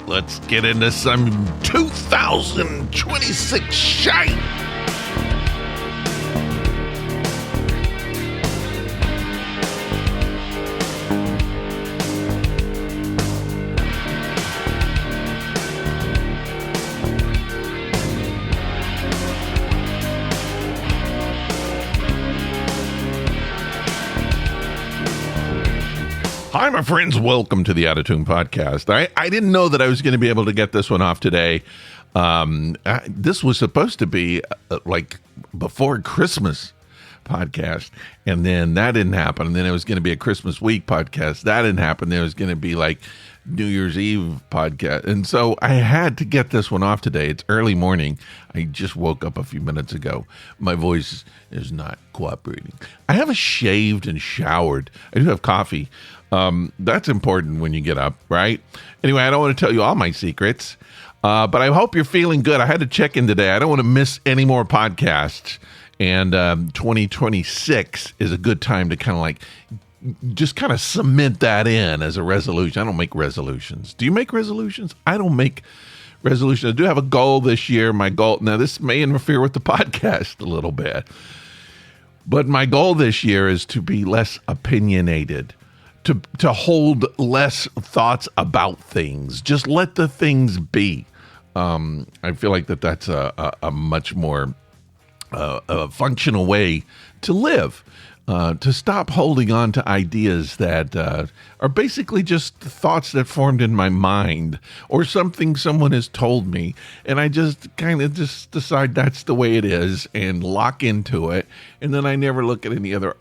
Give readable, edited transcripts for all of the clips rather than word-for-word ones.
let's get into some 2026 shite. Hi, my friends. Welcome to the Out of Tune podcast. I didn't know that I was going to be able to get this one off today. This was supposed to be like before Christmas podcast, and then that didn't happen. And then it was going to be a Christmas week podcast. That didn't happen. There was going to be like New Year's Eve podcast. And so I had to get this one off today. It's early morning. I just woke up a few minutes ago. My voice is not cooperating. I haven't shaved and showered. I do have coffee. That's important when you get up, right? Anyway, I don't want to tell you all my secrets, but I hope you're feeling good. I had to check in today. I don't want to miss any more podcasts. And 2026 is a good time to kind of like just kind of cement that in as a resolution. I don't make resolutions. Do you make resolutions? I don't make resolutions. I do have a goal this year. My goal, now this may interfere with the podcast a little bit, but my goal this year is to be less opinionated, to hold less thoughts about things. Just let the things be. I feel like that's a much more a functional way to live, to stop holding on to ideas that are basically just thoughts that formed in my mind or something someone has told me, and I just kind of just decide that's the way it is and lock into it, and then I never look at any other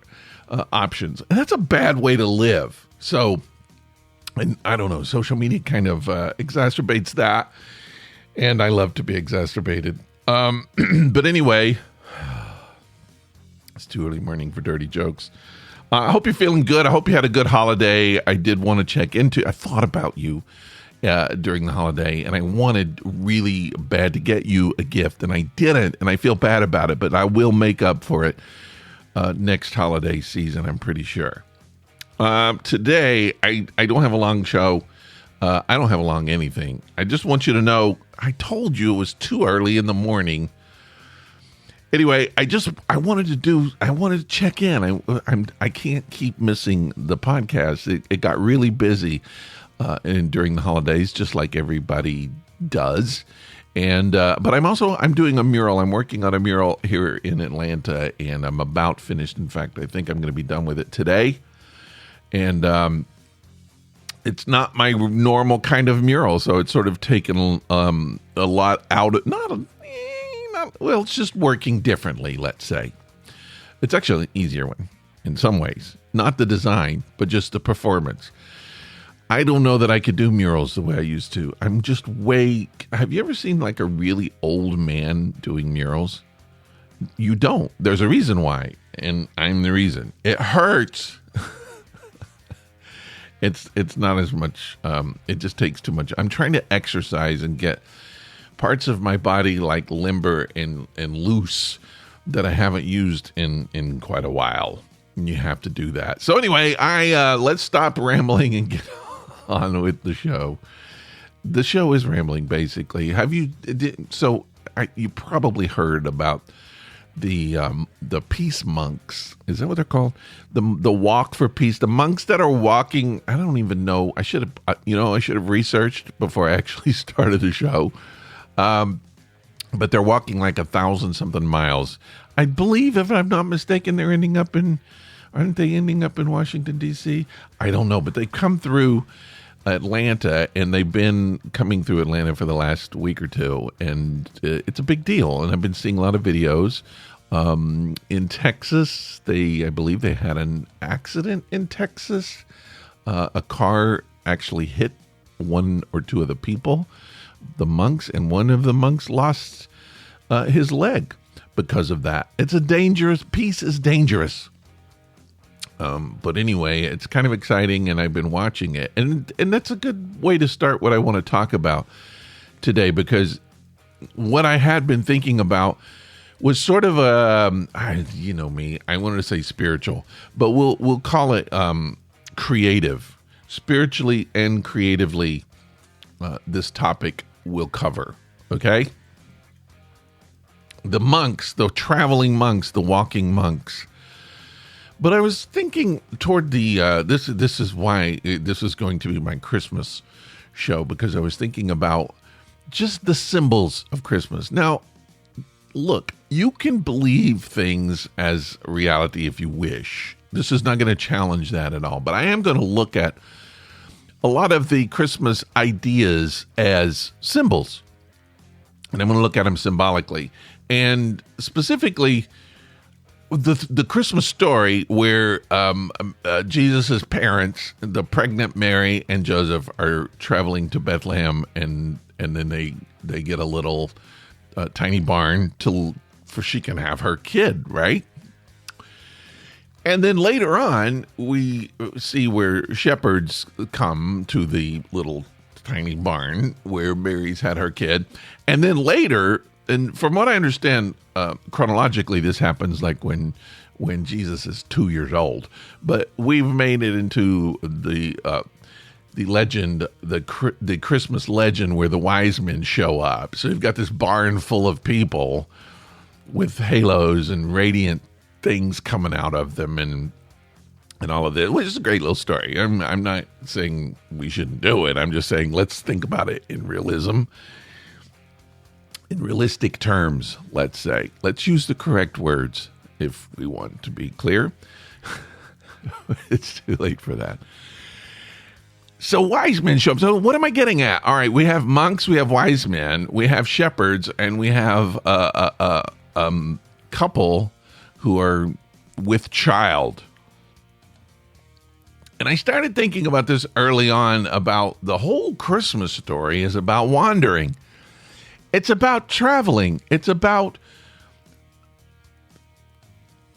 options. And that's a bad way to live. So, and I don't know, social media kind of exacerbates that, and I love to be exacerbated. But anyway, it's too early morning for dirty jokes. I hope you're feeling good. I hope you had a good holiday. I did want to check into, I thought about you during the holiday, and I wanted really bad to get you a gift, and I didn't, and I feel bad about it, but I will make up for it next holiday season, I'm pretty sure. Today, I don't have a long show. I don't have a long anything. I just want you to know, I told you it was too early in the morning. Anyway, I wanted to check in. I can't keep missing the podcast. It got really busy during the holidays, just like everybody does. And but I'm doing a mural. I'm working on a mural here in Atlanta, and I'm about finished. In fact, I think I'm going to be done with it today. And it's not my normal kind of mural, so it's sort of taken a lot out of well, it's just working differently, let's say. It's actually an easier one in some ways. Not the design, but just the performance. I don't know that I could do murals the way I used to. I'm just have you ever seen like a really old man doing murals? You don't. There's a reason why, and I'm the reason. It hurts. It's not as much, it just takes too much. I'm trying to exercise and get parts of my body like limber and loose that I haven't used in quite a while. And you have to do that. So anyway, let's stop rambling and get on with the show. The show is rambling, basically. You probably heard about the peace monks. Is that what they're called? The walk for peace. The monks that are walking. I don't even know. I should have researched before I actually started the show. But they're walking like 1,000 something miles. I believe, if I'm not mistaken, aren't they ending up in Washington, D.C.? I don't know, but they come through Atlanta, and they've been coming through Atlanta for the last week or two, and it's a big deal. And I've been seeing a lot of videos. In Texas, I believe they had an accident in Texas. A car actually hit one or two of the people, the monks, and one of the monks lost his leg because of that. Peace is dangerous. But anyway, it's kind of exciting, and I've been watching it. And that's a good way to start what I want to talk about today, because what I had been thinking about was sort of you know me, I wanted to say spiritual, but we'll call it creative, spiritually and creatively this topic will cover. Okay, the monks, the traveling monks, the walking monks. But I was thinking toward the this is why this is going to be my Christmas show, because I was thinking about just the symbols of Christmas. Now, look, you can believe things as reality if you wish. This is not going to challenge that at all. But I am going to look at a lot of the Christmas ideas as symbols. And I'm going to look at them symbolically. And specifically, the Christmas story where Jesus' parents, the pregnant Mary and Joseph, are traveling to Bethlehem, and then they get a little tiny barn for she can have her kid, right? And then later on, we see where shepherds come to the little tiny barn where Mary's had her kid. And then later, and from what I understand, chronologically, this happens like when Jesus is 2 years old. But we've made it into the legend, the Christmas legend, where the wise men show up. So you've got this barn full of people with halos and radiant things coming out of them, and all of this, which is a great little story. I'm not saying we shouldn't do it. I'm just saying let's think about it in realism. In realistic terms, let's say. Let's use the correct words if we want to be clear. It's too late for that. So wise men show up. So what am I getting at? All right, we have monks, we have wise men, we have shepherds, and we have a couple who are with child. And I started thinking about this early on, about the whole Christmas story is about wandering. It's about traveling. It's about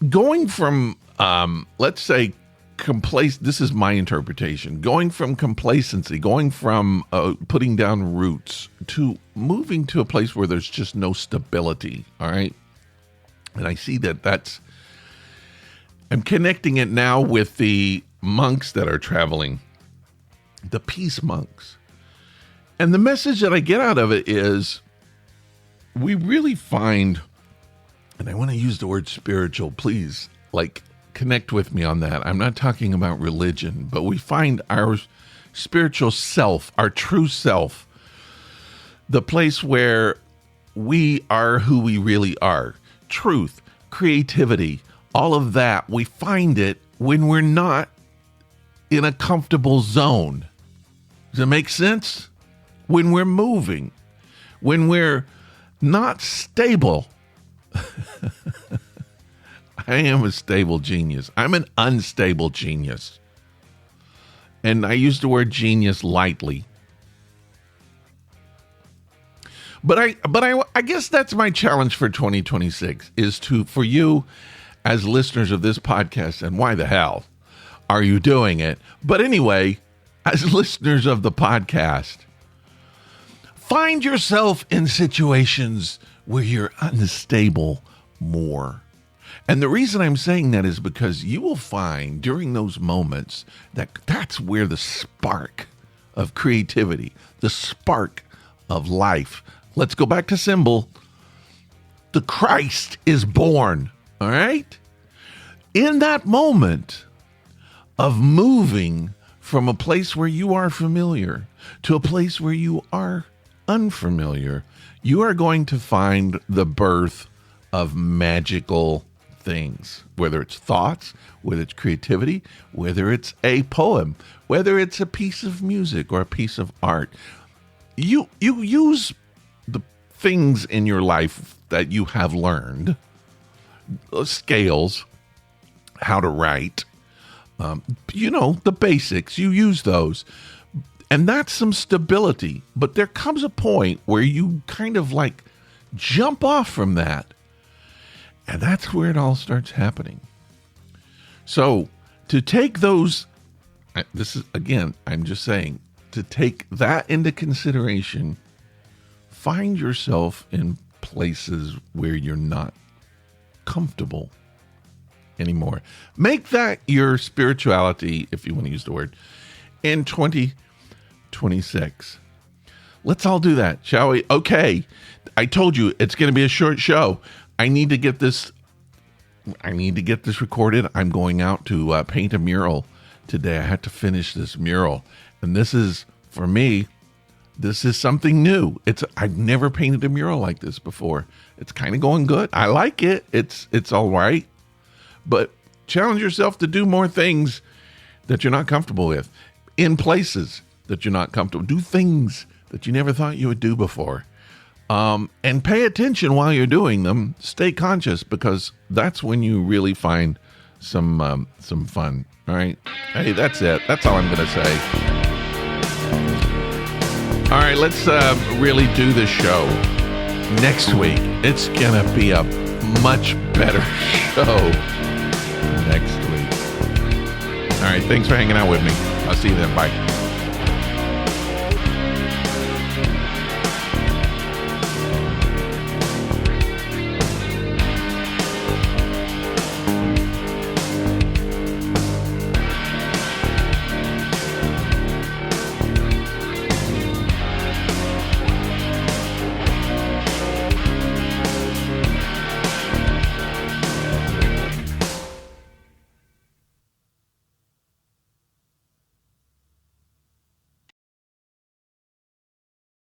going from, let's say, this is my interpretation, going from complacency, going from putting down roots to moving to a place where there's just no stability, all right? And I see I'm connecting it now with the monks that are traveling, the peace monks. And the message that I get out of it is, we really find, and I want to use the word spiritual, please, connect with me on that. I'm not talking about religion, but we find our spiritual self, our true self, the place where we are who we really are. Truth, creativity, all of that, we find it when we're not in a comfortable zone. Does it make sense? When we're moving, when we're not stable. I am a stable genius. I'm an unstable genius. And I use the word genius lightly. But I guess that's my challenge for 2026 is for you as listeners of this podcast, and why the hell are you doing it? But anyway, as listeners of the podcast, find yourself in situations where you're unstable more. And the reason I'm saying that is because you will find during those moments that's where the spark of creativity, the spark of life. Let's go back to symbol. The Christ is born, all right? In that moment of moving from a place where you are familiar to a place where you are unfamiliar, you are going to find the birth of magical things, whether it's thoughts, whether it's creativity, whether it's a poem, whether it's a piece of music or a piece of art. You use the things in your life that you have learned, scales, how to write, the basics, you use those. And that's some stability. But there comes a point where you kind of jump off from that. And that's where it all starts happening. So to take those, this is, again, I'm just saying, to take that into consideration, find yourself in places where you're not comfortable anymore. Make that your spirituality, if you want to use the word, in 2026. Let's all do that, shall we? Okay. I told you it's going to be a short show. I need to get this recorded. I'm going out to paint a mural today. I had to finish this mural. And this is, for me, this is something new. I've never painted a mural like this before. It's kind of going good. I like it. It's all right. But challenge yourself to do more things that you're not comfortable with in places that you're not comfortable. Do things that you never thought you would do before. And pay attention while you're doing them. Stay conscious, because that's when you really find some fun. All right. Hey, that's it. That's all I'm going to say. All right, let's really do this show. Next week, it's going to be a much better show next week. All right, thanks for hanging out with me. I'll see you then. Bye.